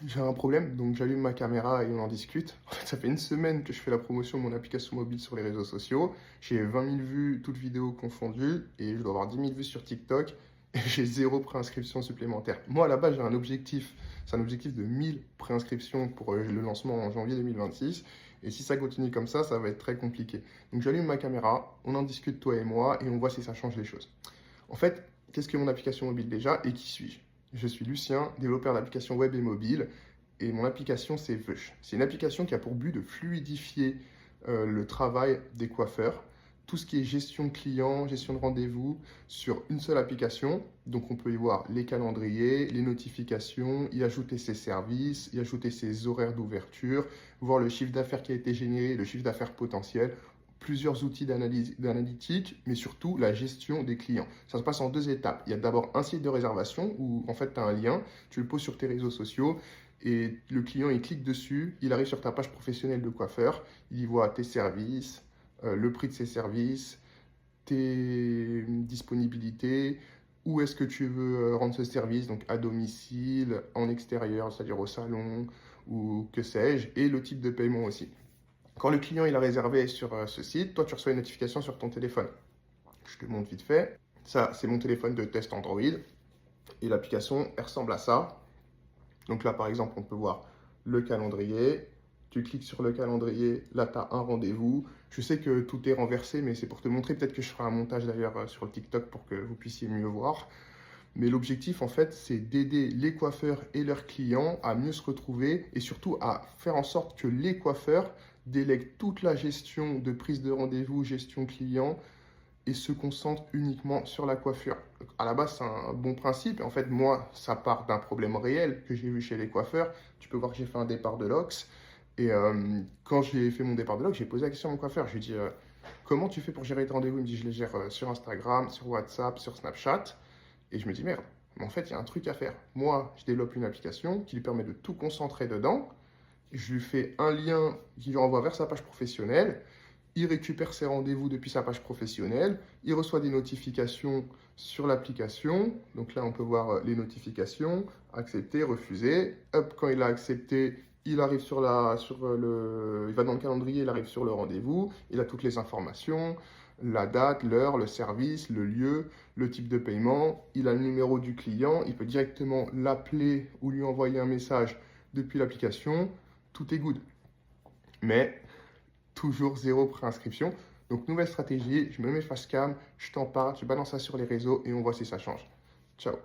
J'ai un problème, donc j'allume ma caméra et on en discute. En fait, ça fait une semaine que je fais la promotion de mon application mobile sur les réseaux sociaux. J'ai 20 000 vues, toutes vidéos confondues, et je dois avoir 10 000 vues sur TikTok, et j'ai zéro préinscription supplémentaire. Moi, à la base, j'ai un objectif, c'est un objectif de 1000 préinscriptions pour le lancement en janvier 2026. Et si ça continue comme ça va être très compliqué. Donc j'allume ma caméra, on en discute toi et moi, et on voit si ça change les choses. En fait, qu'est-ce que mon application mobile déjà et qui suis-je? Je suis Lucien, développeur d'applications web et mobile, et mon application c'est Vush. C'est une application qui a pour but de fluidifier le travail des coiffeurs, tout ce qui est gestion client, gestion de rendez-vous sur une seule application. Donc on peut y voir les calendriers, les notifications, y ajouter ses services, y ajouter ses horaires d'ouverture, voir le chiffre d'affaires qui a été généré, le chiffre d'affaires potentiel, plusieurs outils d'analytique, mais surtout la gestion des clients. Ça se passe en deux étapes. Il y a d'abord un site de réservation où en fait tu as un lien, tu le poses sur tes réseaux sociaux et le client il clique dessus, il arrive sur ta page professionnelle de coiffeur, il y voit tes services, le prix de ces services, tes disponibilités, où est-ce que tu veux rendre ce service, donc à domicile, en extérieur, c'est-à-dire au salon ou que sais-je, et le type de paiement aussi. Quand le client il a réservé sur ce site, toi tu reçois une notification sur ton téléphone. Je te montre vite fait. Ça, c'est mon téléphone de test Android. Et l'application, elle ressemble à ça. Donc là, par exemple, on peut voir le calendrier. Tu cliques sur le calendrier, là, tu as un rendez-vous. Je sais que tout est renversé, mais c'est pour te montrer. Peut-être que je ferai un montage d'ailleurs sur le TikTok pour que vous puissiez mieux voir. Mais l'objectif, en fait, c'est d'aider les coiffeurs et leurs clients à mieux se retrouver et surtout à faire en sorte que les coiffeurs délèguent toute la gestion de prise de rendez-vous, gestion client et se concentrent uniquement sur la coiffure. Donc, à la base, c'est un bon principe. En fait, moi, ça part d'un problème réel que j'ai vu chez les coiffeurs. Tu peux voir que j'ai fait un départ de l'Ox. Et quand j'ai fait mon départ de l'Ox, j'ai posé la question à mon coiffeur. Je lui ai dit, comment tu fais pour gérer tes rendez-vous? Il me dit, je les gère sur Instagram, sur WhatsApp, sur Snapchat. Et je me dis, merde, mais en fait, il y a un truc à faire. Moi, je développe une application qui lui permet de tout concentrer dedans. Je lui fais un lien qui lui renvoie vers sa page professionnelle. Il récupère ses rendez-vous depuis sa page professionnelle. Il reçoit des notifications sur l'application. Donc là, on peut voir les notifications, accepter, refuser. Hop, quand il a accepté, il arrive il va dans le calendrier, il arrive sur le rendez-vous. Il a toutes les informations, la date, l'heure, le service, le lieu, le type de paiement. Il a le numéro du client. Il peut directement l'appeler ou lui envoyer un message depuis l'application. Tout est good. Mais toujours zéro préinscription. Donc, nouvelle stratégie, je me mets face cam, je t'en parle, tu balances ça sur les réseaux et on voit si ça change. Ciao.